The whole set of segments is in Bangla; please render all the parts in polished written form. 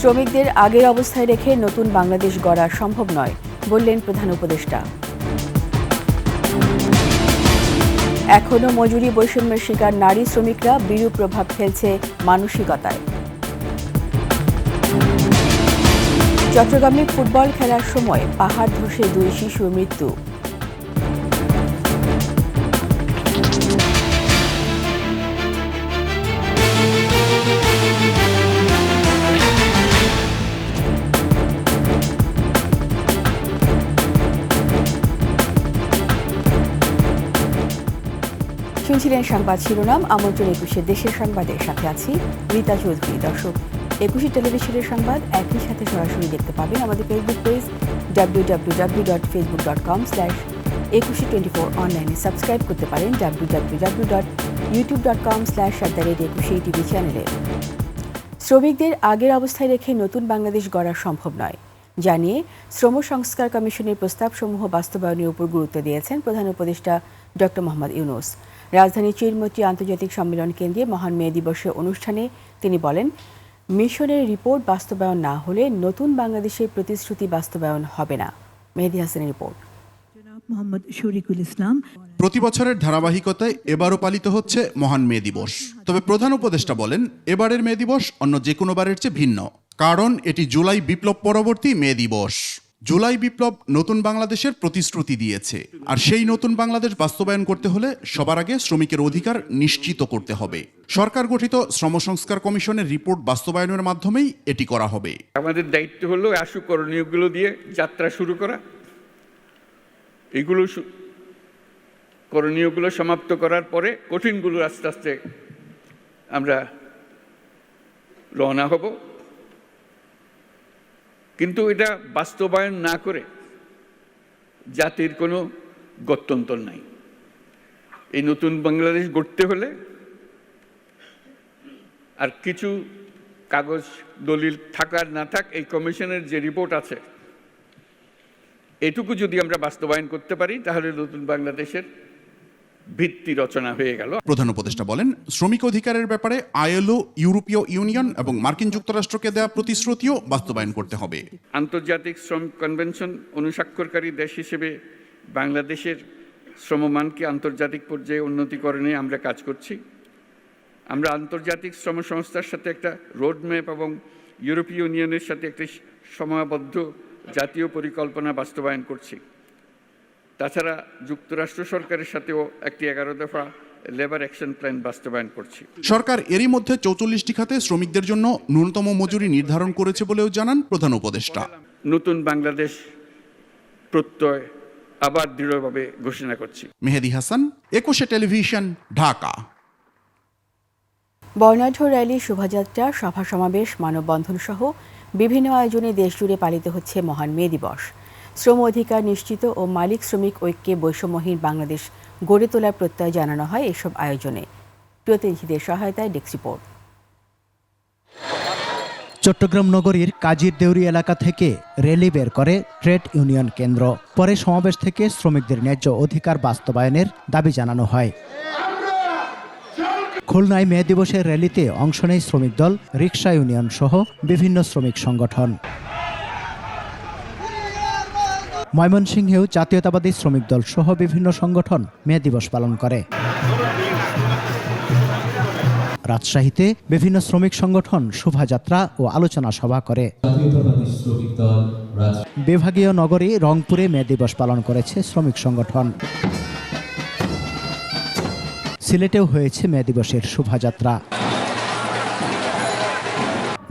শ্রমিকদের আগের অবস্থায় রেখে নতুন বাংলাদেশ গড়া সম্ভব নয় বললেন প্রধান উপদেষ্টা। এখনো মজুরি বৈষম্যের শিকার নারী শ্রমিকরা বিরূপ প্রভাব ফেলছে মানসিকতায়। চট্টগ্রামে ফুটবল খেলার সময় পাহাড় ধসে 2 শিশুর মৃত্যু। শুনছিলেন সংবাদ শিরোনাম। আমন্ত্রণ 21 দেশের সংবাদের সাথে আছি রীতা চৌধুরী। দর্শক, 21 টেলিভিশনের সংবাদ একই সাথে সরাসরি দেখতে পাবেন আমাদের ফেসবুক পেজ www.facebook.com/2124 অনলাইনে সাবস্ক্রাইব করতে পারেন www.youtube.com/@21 টিভি চ্যানেলে। শ্রমিকদের আগের অবস্থায় রেখে নতুন বাংলাদেশ গড়া সম্ভব নয় জানিয়ে শ্রম সংস্কার কমিশনের প্রস্তাবসমূহ বাস্তবায়নের উপর গুরুত্ব দিয়েছেন প্রধান উপদেষ্টা ডক্টর মোহাম্মদ ইউনূস। রাজধানীর চীরমৈত্রী আন্তর্জাতিক সম্মেলন কেন্দ্রে মহান মে দিবসের অনুষ্ঠানে তিনি বলেন, মিশনের রিপোর্ট বাস্তবায়ন না হলে নতুন বাংলাদেশের প্রতিশ্রুতি বাস্তবায়ন হবে না। মেহেদী হাসানের রিপোর্ট। প্রতি বছরের ধারাবাহিকতায় এবারও পালিত হচ্ছে মহান মে দিবস। তবে প্রধান উপদেষ্টা বলেন, এবারের মে দিবস অন্য যে কোনো বারের চেয়ে ভিন্ন, কারণ এটি জুলাই বিপ্লব পরবর্তী মে দিবস। জুলাই বিপ্লব নতুন বাংলাদেশের প্রতিশ্রুতি দিয়েছে, আর সেই নতুন বাংলাদেশ বাস্তবায়ন করতে হলে সবার আগে শ্রমিকের অধিকার নিশ্চিত করতে হবে। সরকার গঠিত শ্রম সংস্কার কমিশনের রিপোর্ট বাস্তবায়নের মাধ্যমেই এটি করা হবে। আমাদের দায়িত্ব হলো আশু করণীয়গুলো দিয়ে যাত্রা শুরু করা, এগুলো করণীয়গুলো সমাপ্ত করার পরে কঠিনগুলো আস্তে আস্তে আমরা রওনা হব। কিন্তু এটা বাস্তবায়ন না করে জাতির কোনো গত্যন্তর নাই। এই নতুন বাংলাদেশ গড়তে হলে আর কিছু কাগজ দলিল থাকার না থাক, এই কমিশনের যে রিপোর্ট আছে এটুকু যদি আমরা বাস্তবায়ন করতে পারি তাহলে নতুন বাংলাদেশের ভিত্তি রচনা হয়ে গেল। প্রধান উপদেষ্টা বলেন, শ্রমিক অধিকারের ব্যাপারে আইএলও, ইউরোপীয় ইউনিয়ন এবং মার্কিন যুক্তরাষ্ট্রকে দেওয়া প্রতিশ্রুতিও বাস্তবায়ন করতে হবে। আন্তর্জাতিক শ্রম কনভেনশন অনুস্বাক্ষরকারী দেশ হিসেবে বাংলাদেশের শ্রমমানকে আন্তর্জাতিক পর্যায়ে উন্নতিকরণে আমরা কাজ করছি। আমরা আন্তর্জাতিক শ্রম সংস্থার সাথে একটা রোডম্যাপ এবং ইউরোপীয় ইউনিয়নের সাথে একটি সময়াবদ্ধ জাতীয় পরিকল্পনা বাস্তবায়ন করছি। তাছাড়া যুক্তরাষ্ট্র সরকারের সাথেও একটি 11 দফা লেবার অ্যাকশন প্ল্যান বাস্তবায়ন করছি। সরকার এরই মধ্যে 44টি খাতে শ্রমিকদের জন্য ন্যূনতম মজুরি নির্ধারণ করেছে বলেও জানান প্রধান উপদেষ্টা। নতুন বাংলাদেশ প্রত্যয় আবার দৃঢ়ভাবে ঘোষণা করছি। মেহেদী হাসান, 21 টেলিভিশন, ঢাকা। বর্ণাঢ্য র্যালি, শোভাযাত্রা, সভা সমাবেশ, মানববন্ধন সহ বিভিন্ন আয়োজনে দেশজুড়ে পালিত হচ্ছে মহান মে দিবস। শ্রম অধিকার নিশ্চিত ও মালিক শ্রমিক ঐক্যে বৈষম্যহীন বাংলাদেশ গড়ে তোলার প্রত্যয় জানানো হয় এসব আয়োজনে। প্রতিনিধিদের সহায়তায় ডেস্ক রিপোর্ট। চট্টগ্রাম নগরীর কাজীর দেউরি এলাকা থেকে র্যালি বের করে ট্রেড ইউনিয়ন কেন্দ্র। পরে সমাবেশ থেকে শ্রমিকদের ন্যায্য অধিকার বাস্তবায়নের দাবি জানানো হয়। খুলনায় মে দিবসের র্যালিতে অংশ নেয় শ্রমিক দল, রিকশা ইউনিয়ন সহ বিভিন্ন শ্রমিক সংগঠন। ময়মনসিংহেও জাতীয়তাবাদী শ্রমিক দল সহ বিভিন্ন সংগঠন মে দিবস পালন করে। রাজশাহীতে বিভিন্ন শ্রমিক সংগঠন শোভাযাত্রা ও আলোচনা সভা করে। বিভাগীয় নগরী রংপুরে মে দিবস পালন করেছে শ্রমিক সংগঠন। সিলেটেও হয়েছে মে দিবসের শোভাযাত্রা।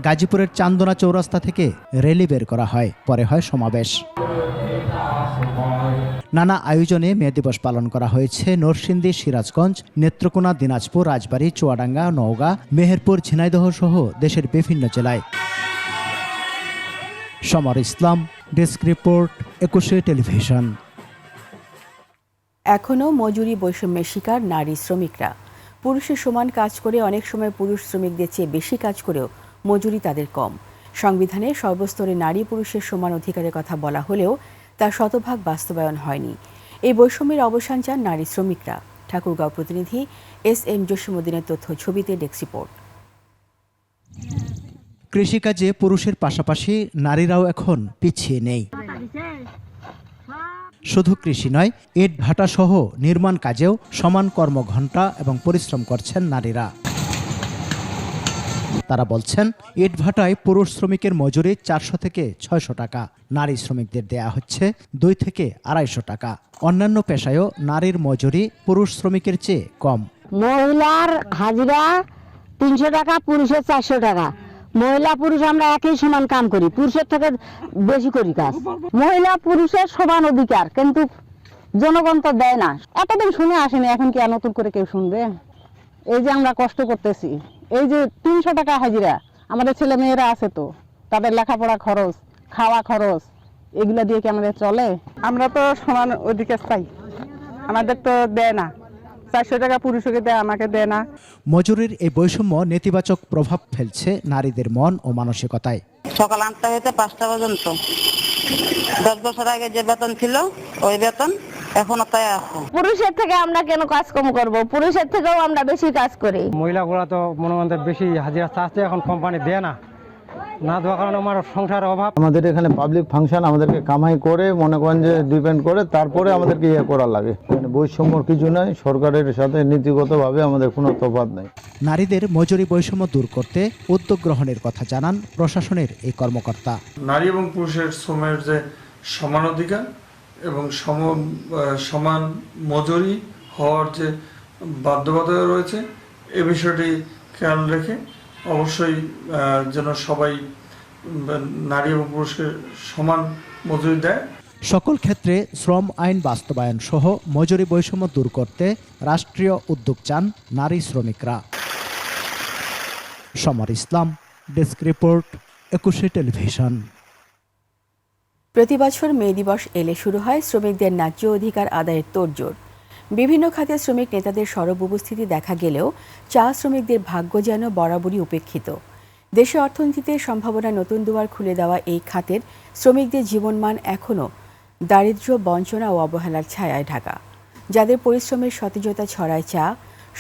গাজীপুরের চান্দনা চৌরাস্তা থেকে র্যালি বের করা হয়, পরে হয় সমাবেশ। নানা আয়োজনে মে দিবস পালন করা হয়েছে নরসিংদী, সিরাজগঞ্জ, নেত্রকোনা, দিনাজপুর, রাজবাড়ী, চুয়াডাঙ্গা, নওগাঁ, মেহেরপুর, ঝিনাইদহ সহ দেশের বিভিন্ন জেলায়। সমর ইসলাম, ডেস্ক রিপোর্ট, 21 টেলিভিশন। এখনও মজুরি বৈষম্যের শিকার নারী শ্রমিকরা। পুরুষের সমান কাজ করে অনেক সময় পুরুষ শ্রমিকদের চেয়ে বেশি কাজ করেও মজুরি তাদের কম। সংবিধানে সর্বস্তরে নারী পুরুষের সমান অধিকারের কথা বলা হলেও তা শতভাগ বাস্তবায়ন হয়নি। এই বৈষম্যের অবসান চান নারী শ্রমিকরা। ঠাকুরগাঁও প্রতিনিধি এস এম জসিমউদ্দিনের তথ্য ছবিতে ডেস্ক রিপোর্ট। কৃষিকাজে পুরুষের পাশাপাশি নারীরাও এখন পিছিয়ে নেই। শুধু কৃষি নয়, ইট ভাটা সহ নির্মাণ কাজেও সমান কর্মঘণ্টা এবং পরিশ্রম করছেন নারীরা। তারা বলছেন, ইট ভাটায় পুরুষ শ্রমিকের মজুরি 400 থেকে 600 টাকা, নারী শ্রমিকদের দেয়া হচ্ছে 2 থেকে 250 টাকা। অন্যান্য পেশায়ও নারীর মজুরি পুরুষ শ্রমিকের চেয়ে কম। মহিলার হাজিরা 300 টাকা, পুরুষের 400 টাকা। মহিলা পুরুষ আমরা একই সমান কাম করি, পুরুষের থেকে বেশি করি কাজ। মহিলা পুরুষের সমান অধিকার, কিন্তু জনগণ তো দেয় না। এতদিন শুনে আসেনি, এখন কি আর নতুন করে কেউ শুনবে? এই যে আমরা কষ্ট করতেছি, এই যে 300 টাকা হাজিরা, আমাদের ছেলে মেয়েরা আছে তো, তাদের লেখাপড়া খরচ, খাওয়া খরচ, এগুলা দিয়ে কি আমাদের চলে? আমরা তো সমান অধিকার চাই, আমাদের তো দেয় না। 400 টাকা পুরুষকে দেয়, আমাকে দেয় না। মজুরির এই বৈষম্য নেতিবাচক প্রভাব ফেলছে নারীদের মন ও মানসিকতায়। সকাল 8টা হইতে 5টা পর্যন্ত 10 বছর আগে যে বেতন ছিল ওই বেতন এখনো তাই আছে। পুরুষের থেকে আমরা কেন কাজ কম করব? পুরুষের থেকেও আমরা বেশি কাজ করি। মহিলাগুলা তো মনে মনে বেশি হাজিরা চাচ্ছে, এখন কোম্পানি দেয় না, না দেওয়ার কারণে আমার সংসারের অভাব। আমাদের এখানে পাবলিক ফাংশন, আমাদেরকে কামাই করে মনে করেন যে ডিপেন্ড করে, তারপরে আমাদেরকে করা লাগে। বৈষম্যর কিছু নাই, সরকারের সাথে নীতিগতভাবে আমাদের কোনো তফাৎ নাই। নারীদের মজুরি বৈষম্য দূর করতে উদ্যোগ গ্রহণের কথা জানান প্রশাসনের এই কর্মকর্তা। নারী এবং পুরুষের শ্রমের যে সমান অধিকার এবং সমান মজুরি হওয়ার যে বাধ্যবাধকতা রয়েছে, এ বিষয়টি খেয়াল রেখে অবশ্যই যেন সবাই নারী এবং পুরুষকে সমান মজুরি দেয়। সকল ক্ষেত্রে শ্রম আইন বাস্তবায়ন সহ মজুরি বৈষম্য দূর করতে রাষ্ট্রীয় উদ্যোগ চান নারী শ্রমিকরা। সমর ইসলাম, ডেস্ক রিপোর্ট, 21 টেলিভিশন। প্রতি বছর মে দিবস এলে শুরু হয় শ্রমিকদের ন্যায্য অধিকার আদায়ের তোড়জোড়। বিভিন্ন খাতে শ্রমিক নেতাদের সরব উপস্থিতি দেখা গেলেও চা শ্রমিকদের ভাগ্য যেন বরাবরই উপেক্ষিত। দেশে অর্থনীতিতে সম্ভাবনা নতুন দুয়ার খুলে দেওয়া এই খাতের শ্রমিকদের জীবনমান এখনও দারিদ্র্য, বঞ্চনা ও অবহেলার ছায়ায় ঢাকা। যাদের পরিশ্রমের সতেজতা ছড়ায় চা,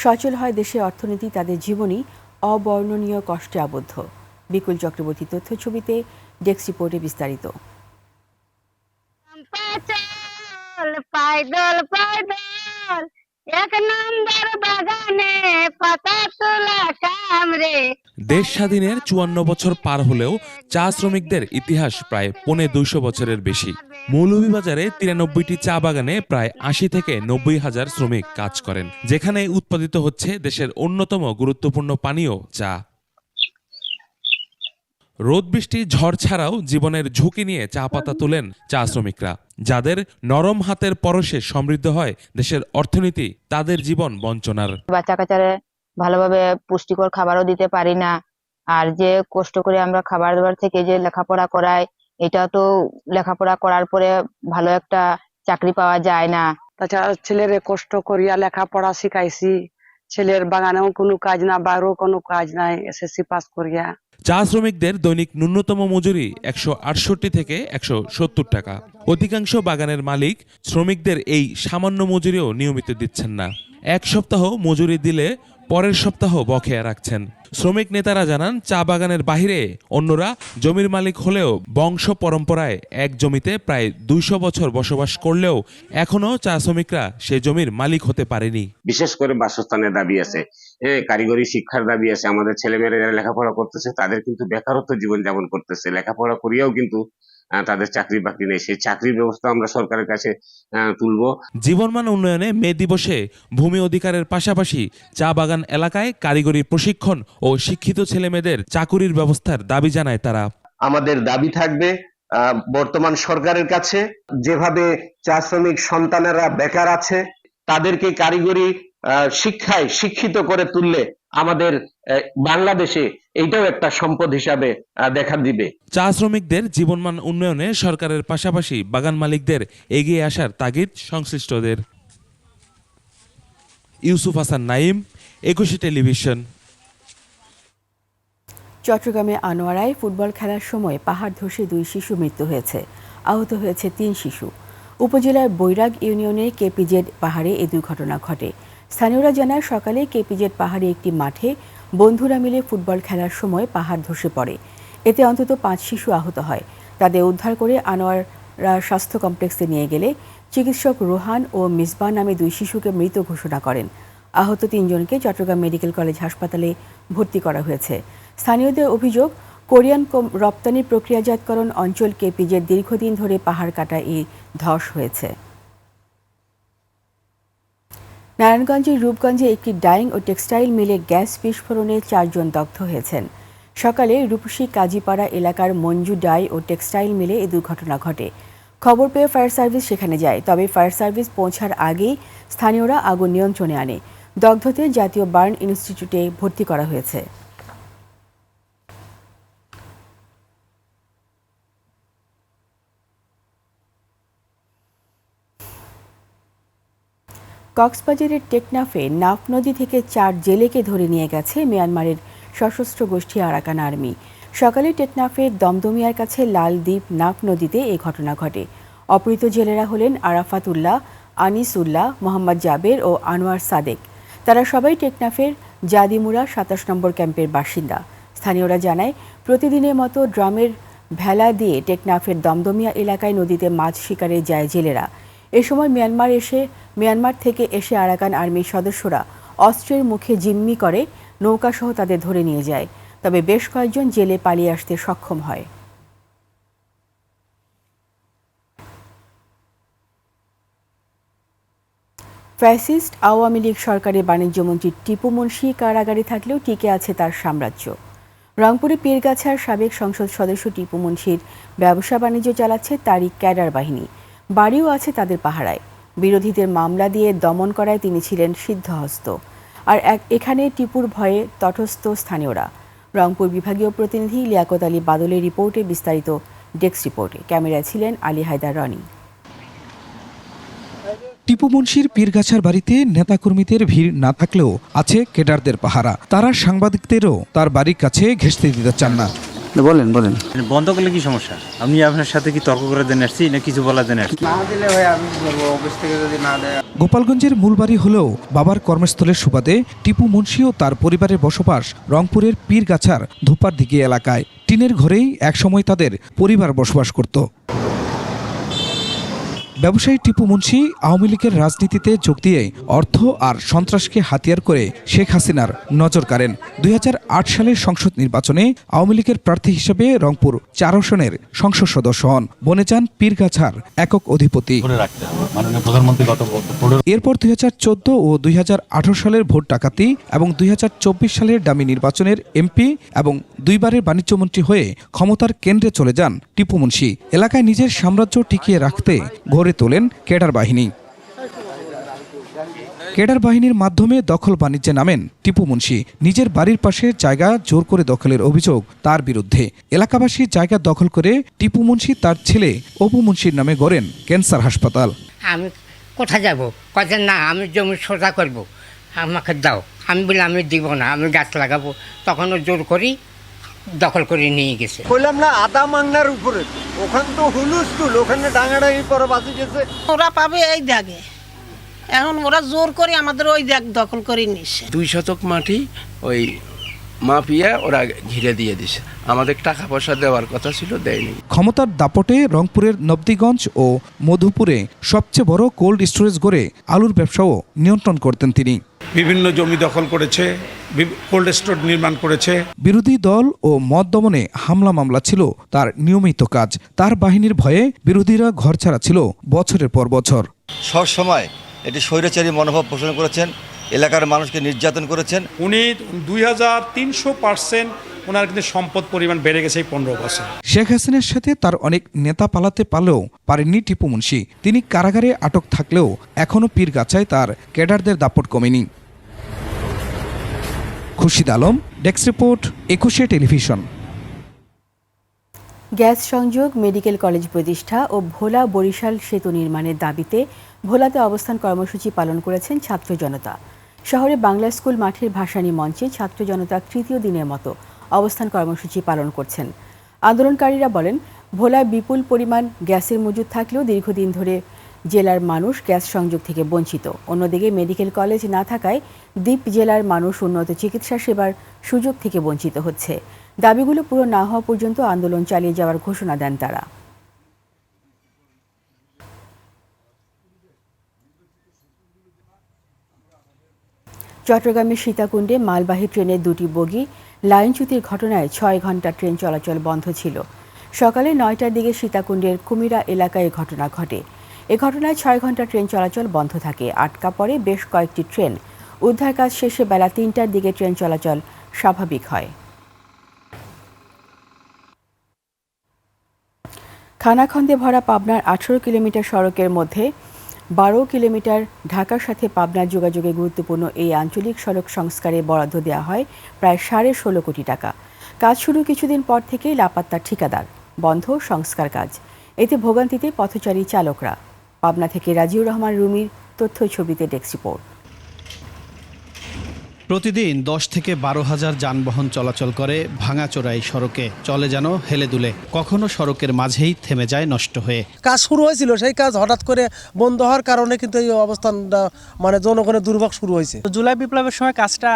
সচল হয় দেশের অর্থনীতি, তাদের জীবনই অবর্ণনীয় কষ্টে আবদ্ধ। বিপুল চক্রবর্তী তথ্যছবিতে, ডেস্ক রিপোর্টে বিস্তারিত। পাইদল পাইদল এক নম্বর বাগানে পাতা তোলা কামরে। দেশ স্বাধীনের 54 বছর পার হলেও চা শ্রমিকদের ইতিহাস প্রায় 250 বছরের বেশি। মৌলভীবাজারে 93টি চা বাগানে প্রায় 80 থেকে 90 হাজার শ্রমিক কাজ করেন, যেখানে উৎপাদিত হচ্ছে দেশের অন্যতম গুরুত্বপূর্ণ পানীয় চা। রোদ বৃষ্টি ঝড় ছাড়াও জীবনের ঝুঁকি নিয়ে চা পাতা তোলেন চা শ্রমিকরা। যাদের নরম হাতের পরশে সমৃদ্ধ হয় দেশের অর্থনীতি, তাদের জীবন বঞ্চনার। বাচ্চা কাচ্চারে ভালোভাবে পুষ্টিকর খাবারও দিতে পারি না, আর যে কষ্ট করে আমরা খাবার দাবার থেকে যে লেখাপড়া করাই, এটা তো লেখাপড়া করার পরে ভালো একটা চাকরি পাওয়া যায় না। তাছাড়া ছেলের কষ্ট করিয়া লেখাপড়া শিখাইছি, ছেলের বাগানেও কোনো কাজ না, বাইরেও কোনো কাজ নাই, এসএসসি পাস করিয়া। চা শ্রমিকদের দৈনিক ন্যূনতম মজুরি 168 থেকে 170 টাকা। অধিকাংশ বাগানের মালিক শ্রমিকদের এই সামান্য মজুরিও নিয়মিত দিচ্ছেন না। এক সপ্তাহ মজুরি দিলে পরের সপ্তাহ বকেয়া রাখছেন। শ্রমিক নেতারা জানান, চা বাগানের বাহিরে অন্যরা জমির মালিক হলেও বংশ পরম্পরায় এক জমিতে প্রায় 200 বছর বসবাস করলেও এখনো চা শ্রমিকরা সে জমির মালিক হতে পারেনি। বিশেষ করে বাসস্থানের দাবি আছে, কারিগরি শিক্ষার দাবি আছে। আমাদের ছেলেমেয়েরা যারা লেখাপড়া করতেছে তাদের কিন্তু বেকারত্ব জীবন যাপন করতেছে, লেখাপড়া করিয়াও কিন্তু তাদের চাকরি বাকরি নেই। সেই চাকরির ব্যবস্থা আমরা সরকারের কাছে তুলবো। জীবনমান উন্নয়নে মে দিবসে ভূমি অধিকারের পাশাপাশি চা বাগান এলাকায় কারিগরি প্রশিক্ষণ ও শিক্ষিত ছেলেমেয়েদের চাকুরির ব্যবস্থার দাবি জানায় তারা। আমাদের দাবি থাকবে বর্তমান সরকারের কাছে, যেভাবে চা শ্রমিক সন্তানেরা বেকার আছে তাদেরকে কারিগরি শিক্ষায় শিক্ষিত করে তুললে আমাদের বাংলাদেশে এইটাও একটা সম্পদ হিসাবে দেখা দিবে। চা শ্রমিকদের জীবনমান উন্নয়নে সরকারের পাশাপাশি বাগান মালিকদের এগিয়ে আসার তাগিদ সংশ্লিষ্টদের। ইউসুফ হাসান নাইম, 21 টেলিভিশন। চট্টগ্রামে আনোয়ারায় ফুটবল খেলার সময় পাহাড় ধসে 2 শিশু মৃত্যু হয়েছে, আহত হয়েছে 3 শিশু। উপজেলার বৈরাগ ইউনিয়নের কেপিজেড পাহাড়ে এই দুর্ঘটনা ঘটে। স্থানীয়রা জানায়, সকালে কেপিজেড পাহাড়ে একটি মাঠে বন্ধুরা মিলে ফুটবল খেলার সময় পাহাড় ধসে পড়ে। এতে অন্তত 5 শিশু আহত হয়। তাদের উদ্ধার করে আনোয়ারা স্বাস্থ্য কমপ্লেক্সে নিয়ে গেলে চিকিৎসক রোহান ও মিসবাহ নামে 2 শিশুকে মৃত ঘোষণা করেন। আহত 3 জনকে চট্টগ্রাম মেডিকেল কলেজ হাসপাতালে ভর্তি করা হয়েছে। স্থানীয়দের অভিযোগ, কোরিয়ান রপ্তানি প্রক্রিয়াজাতকরণ অঞ্চল কেপিজের দীর্ঘদিন ধরে পাহাড় কাটা এই ধস হয়েছে। নারায়ণগঞ্জের রূপগঞ্জে একটি ডাইং ও টেক্সটাইল মিলে গ্যাস বিস্ফোরণে 4 জন দগ্ধ হয়েছেন। সকালে রূপসী কাজীপাড়া এলাকার মঞ্জু ডাই ও টেক্সটাইল মিলে এই দুর্ঘটনা ঘটে। খবর পেয়ে ফায়ার সার্ভিস সেখানে যায়, তবে ফায়ার সার্ভিস পৌঁছার আগেই স্থানীয়রা আগুন নিয়ন্ত্রণে আনে। দগ্ধদের জাতীয় বার্ন ইনস্টিটিউটে ভর্তি করা হয়েছে। কক্সবাজারের টেকনাফে নাফ নদী থেকে 4 জেলেকে ধরে নিয়ে গেছে মিয়ানমারের সশস্ত্র গোষ্ঠী আরাকান আর্মি। সকালে টেকনাফের দমদমিয়ার কাছে লালদ্বীপ নাফ নদীতে এই ঘটনা ঘটে। অপহৃত জেলেরা হলেন আরাফাত উল্লাহ, আনিস উল্লাহ, মোহাম্মদ জাবের ও আনোয়ার সাদেক। তারা সবাই টেকনাফের জাদিমুরা 27 নম্বর ক্যাম্পের বাসিন্দা। স্থানীয়রা জানায়, প্রতিদিনের মতো ড্রামের ভেলা দিয়ে টেকনাফের দমদমিয়া এলাকায় নদীতে মাছ শিকারে যায় জেলেরা। এ সময় মিয়ানমার থেকে এসে আরাকান আর্মির সদস্যরা অস্ত্রের মুখে জিম্মি করে নৌকাসহ তাদের ধরে নিয়ে যায়। তবে বেশ কয়েকজন জেলে পালিয়ে আসতে সক্ষম হয়। ফ্যাসিস্ট আওয়ামী লীগ সরকারের বাণিজ্যমন্ত্রী টিপু মুনশি কারাগারে থাকলেও টিকে আছে তার সাম্রাজ্য। রংপুরে পীরগাছার সাবেক সংসদ সদস্য টিপু মুনশির ব্যবসা বাণিজ্য চালাচ্ছে তারই ক্যাডার বাহিনী। বাড়িও আছে তাদের পাহারায়। বিরোধীদের মামলা দিয়ে দমন করায় তিনি ছিলেন সিদ্ধহস্ত। আর এখানে টিপুর ভয়ে তটস্থ স্থানীয়রা। রংপুর বিভাগীয় প্রতিনিধি লিয়াকত আলী বাদলের রিপোর্টে বিস্তারিত ডেস্ক রিপোর্টে। ক্যামেরায় ছিলেন আলী হায়দার রনি। টিপু মুনশির পীরগাছার বাড়িতে নেতাকর্মীদের ভিড় না থাকলেও আছে কেডারদের পাহারা। তারা সাংবাদিকদেরও তার বাড়ির কাছে ঘেঁষতে দিতে চান না। বলেন বন্ধ করলে কি সমস্যা? আমি আপনার সাথে কি তর্ক করে দেন আসছি না কিছু বলা দেন আসছি? না দিলে ভাই আমি বলবো, অফিস থেকে যদি না দেয়। গোপালগঞ্জের মূল বাড়ি হলেও বাবার কর্মস্থলের সুবাদে টিপু মুনশি ও তার পরিবারের বসবাস রংপুরের পীরগাছার ধূপার দিঘি এলাকায়। টিনের ঘরেই একসময় তাদের পরিবার বসবাস করত। ব্যবসায়ী টিপু মুনশি আওয়ামী লীগের রাজনীতিতে যোগ দিয়ে অর্থ আর সন্ত্রাসকে হাতিয়ার করে শেখ হাসিনার নজর কাড়েন। 2008 সালের সংসদ নির্বাচনে আওয়ামী লীগের প্রার্থী হিসেবে রংপুর 4 আসনের সংসদ সদস্য হন। বনে যান পীরগাছার একক অধিপতি। এরপর 2014 ও 2018 সালের ভোট ডাকাতি এবং 2024 সালের ডামি নির্বাচনের এমপি এবং 2 বারের বাণিজ্যমন্ত্রী হয়ে ক্ষমতার কেন্দ্রে চলে যান টিপু মুনশি। এলাকায় নিজের সাম্রাজ্য টিকিয়ে রাখতে গড়ে তোলেন ক্যাডার বাহিনী। ক্যাডার বাহিনীর মাধ্যমে দখল বাণিজ্যে নামেন টিপু মুনশি। নিজের বাড়ির পাশে জায়গা জোর করে দখলের অভিযোগ তার বিরুদ্ধে। এলাকাবাসী জায়গা দখল করে টিপু মুনশি তার ছেলে অপু মুনশির নামে গড়েন ক্যান্সার হাসপাতাল। আমি কোথায় যাব? কথা না, আমি জমি সোজা করব, আমাকে দাও। আমি বলি আমি দিব না, আমি গাছ লাগাবো। তখনও জোর করি দখল করে নিয়ে গেছে। বললাম না আদা মাংনার উপরে, ওখান তো হুলুস্কুল, ওখানে ডাঙাডাঙি পরে বাঁচে গেছে। ওরা পাবে এই দাগে, এখন ওরা জোর করে আমাদের ওই দাগ দখল করে নিছে। 2 শতক মাটি ওই মাপিয়া ওরা ঘিরে দিয়ে দিছে। আমাদের টাকা পয়সা দেওয়ার কথা ছিল, দেয়নি। ক্ষমতার দাপটে রংপুরের নবদিগঞ্জ ও মধুপুরে সবচেয়ে বড় কোল্ড স্টোরেজ গড়ে আলুর ব্যবসাও নিয়ন্ত্রণ করতেন তিনি। বিভিন্ন জমি দখল করেছে, কোল্ড স্টোর নির্মাণ করেছে। বিরোধী দল ও মদ দমনে হামলা মামলা ছিল তার নিয়মিত কাজ। তার বাহিনীর ভয়ে বিরোধীরা ঘরছাড়া ছিল বছরের পর বছর। সব সময় এটি স্বৈরাচারী মনোভাব পোষণ করেছেন, এলাকার মানুষকে নির্যাতন করেছেন। উনি 2300% ওনার কিন্তু সম্পদ পরিমাণ বেড়ে গেছে এই 15 বছর। শেখ হাসিনার সাথে তার অনেক নেতা পালাতে পারলেও পারেননি টিপু মুনশি। তিনি কারাগারে আটক থাকলেও এখনও পীরগাছায় তার ক্যাডারদের দাপট কমেনি। Khurshid Alam, desk report, 21 television. Gas সংযোগ, মেডিকেল কলেজ প্রতিষ্ঠা ও ভোলা বরিশাল সেতু নির্মাণের দাবিতে ভোলাতে অবস্থান কর্মসূচি পালন করেছেন ছাত্র জনতা। শহরে বাংলা স্কুল মাঠের ভাসানী মঞ্চে ছাত্র জনতা তৃতীয় দিনের মতো অবস্থান কর্মসূচি পালন করছেন। আন্দোলনকারীরা বলেন, ভোলায় বিপুল পরিমাণ গ্যাসের মজুদ থাকলেও দীর্ঘদিন ধরে জেলার মানুষ গ্যাস সংযোগ থেকে বঞ্চিত। অন্যদিকে মেডিকেল কলেজ না থাকায় দ্বীপ জেলার মানুষ উন্নত চিকিৎসা সেবার সুযোগ থেকে বঞ্চিত হচ্ছে। দাবিগুলো পুরো না হওয়া পর্যন্ত আন্দোলন চালিয়ে যাওয়ার ঘোষণা দেন তারা। চট্টগ্রামের সীতাকুণ্ডে মালবাহী ট্রেনের 2টি বগি লাইনচ্যুতির ঘটনায় 6 ঘণ্টা ট্রেন চলাচল বন্ধ ছিল। সকালে 9টার দিকে সীতাকুণ্ডের কুমিরা এলাকায় ঘটনা ঘটে। এ ঘটনায় 6 ঘণ্টা ট্রেন চলাচল বন্ধ থাকে। আটকা পড়ে বেশ কয়েকটি ট্রেন। উদ্ধার কাজ শেষে বেলা 3টার দিকে ট্রেন চলাচল স্বাভাবিক হয়। খানাখন্দে ভরা পাবনার 18 কিলোমিটার সড়কের মধ্যে 12 কিলোমিটার ঢাকার সাথে পাবনার যোগাযোগে গুরুত্বপূর্ণ এই আঞ্চলিক সড়ক সংস্কারে বরাদ্দ দেওয়া হয় প্রায় 16.5 কোটি টাকা। কাজ শুরু কিছুদিন পর থেকেই লাপাত্তা ঠিকাদার, বন্ধ সংস্কার কাজ। এতে ভোগান্তিতে পথচারী চালকরা। পাবনা থেকে রাজিউর রহমান রুমির তথ্য ছবিতে ডেস্ক রিপোর্ট। প্রতিদিন 10 থেকে 12,000 যানবাহন চলাচল করে ভাঙাচোরা এই সড়কে, চলে যেন হেলে দুলে। কখনো সড়কের মাঝেই থেমে যায় নষ্ট হয়ে। কাজ শুরু হয়েছিল, সেই কাজ হঠাৎ করে বন্ধ হওয়ার কারণে কিন্তু এই অবস্থানটা মানে জনগণের দুর্ভোগ শুরু হয়েছে। জুলাই বিপ্লবের সময় কাজটা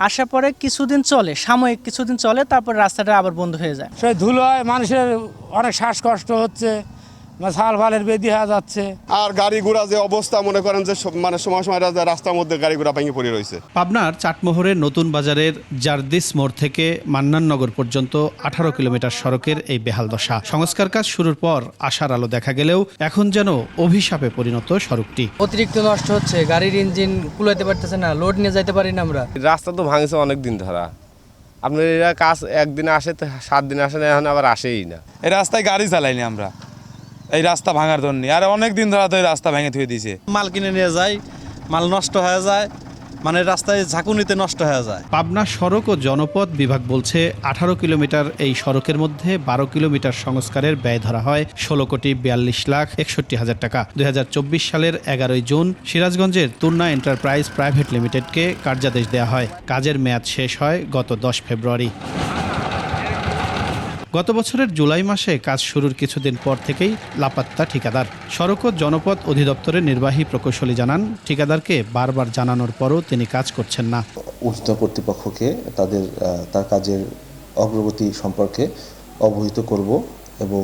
আসার পরে কিছুদিন চলে, সাময়িক কিছুদিন চলে, তারপর রাস্তাটা আবার বন্ধ হয়ে যায়। সেই ধুলোয় মানুষের অনেক শ্বাসকষ্ট হচ্ছে, ছাল ফালের বেদি হয়ে যাচ্ছে। আর গাড়ি ঘোড়া যে অবস্থা, মনে করেন যে মানে সময় সময় রাস্তার মধ্যে গাড়ি ঘোড়া ভেঙে পড়ে রয়েছে। পাবনার চাটমোহরের নতুন বাজারের জারদিস মোড় থেকে মান্নাননগর পর্যন্ত 18 কিলোমিটার সড়কের এই বেহাল দশা। সংস্কার কাজ শুরুর পর আশার আলো দেখা গেলেও এখন যেন অভিশাপে পরিণত সড়কটি। অতিরিক্ত নষ্ট হচ্ছে, গাড়ির ইঞ্জিন কুলাইতে পারতেছে না, লোড নিয়ে যাইতে পারি না আমরা। রাস্তা তো ভাঙছে অনেক দিন ধরা। আপনার এরা কাজ একদিনে আসে, 7 দিনে আসে না, এখন আবার আসেই না। এই রাস্তায় গাড়ি চালাইনি আমরা, এই রাস্তা ভাঙার জন্য। আর অনেক দিন ধরে তো এই রাস্তা ভেঙে থুয়ে দিয়েছে। মাল কিনে নিয়ে যায়, মাল নষ্ট হয়ে যায়, মানে রাস্তায় ঝাঁকুনিতে নষ্ট হয়ে যায়। পাবনা সড়ক ও জনপথ বিভাগ বলছে 18 কিলোমিটার এই সড়কের মধ্যে 12 কিলোমিটার সংস্কারের ব্যয় ধরা হয় 16,42,61,000 টাকা। 2024 সালের 11 জুন সিরাজগঞ্জের তুর্না এন্টারপ্রাইজ প্রাইভেট লিমিটেডকে কার্যাদেশ দেওয়া হয়। কাজের মেয়াদ শেষ হয় গত 10 ফেব্রুয়ারি। গত বছরের জুলাই মাসে কাজ শুরুর কিছুদিন পর থেকেই লাপাত্তা ঠিকাদার। সড়ক ও জনপথ অধিদপ্তরের নির্বাহী প্রকৌশলী জানান, ঠিকাদারকে বারবার জানানোর পরও তিনি কাজ করছেন না। ঊর্ধ্বতন কর্তৃপক্ষকে তার কাজের অগ্রগতি সম্পর্কে অবহিত করব এবং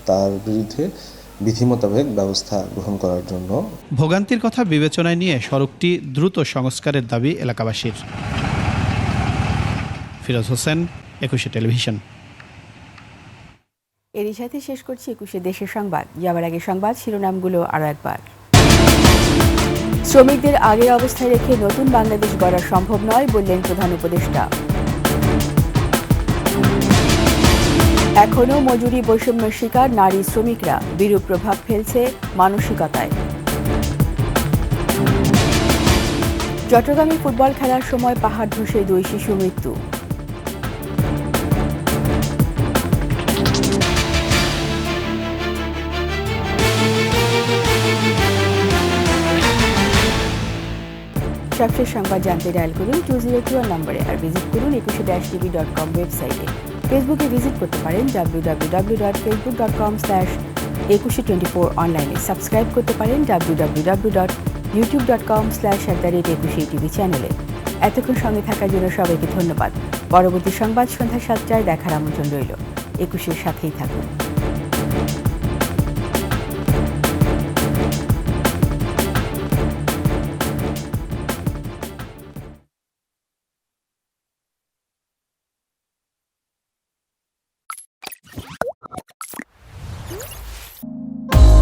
তার বিরুদ্ধে বিধি মোতাবেক ব্যবস্থা গ্রহণ করার জন্য। ভোগান্তির কথা বিবেচনায় নিয়ে সড়কটি দ্রুত সংস্কারের দাবি এলাকাবাসীর। ফিরোজ হোসেন, 21 টেলিভিশন। এরই সাথে শেষ করছি 21 দেশের সংবাদ। যাবার আগে সংবাদ শিরোনামগুলো আরও একবার। শ্রমিকদের আগের অবস্থায় রেখে নতুন বাংলাদেশ গড়া সম্ভব নয় বললেন প্রধান উপদেষ্টা। এখনও মজুরি বৈষম্যের শিকার নারী শ্রমিকরা, বিরূপ প্রভাব ফেলছে মানসিকতায়। চট্টগ্রামে ফুটবল খেলার সময় পাহাড় ধসে 2 শিশু মৃত্যু। সবশেষ সংবাদ জানতে ডায়াল করুন 2021 নম্বরে আর ভিজিট করুন 21-tv.com ওয়েবসাইটে। ফেসবুকে ভিজিট করতে পারেন www.facebook.com/2124 অনলাইনে। সাবস্ক্রাইব করতে পারেন www.youtube.com/21tv চ্যানেলে। এতক্ষণ সঙ্গে থাকার জন্য সবাইকে ধন্যবাদ। পরবর্তী সংবাদ সন্ধ্যা 7টায় দেখার আমন্ত্রণ রইল। 21-এর সাথেই থাকুন।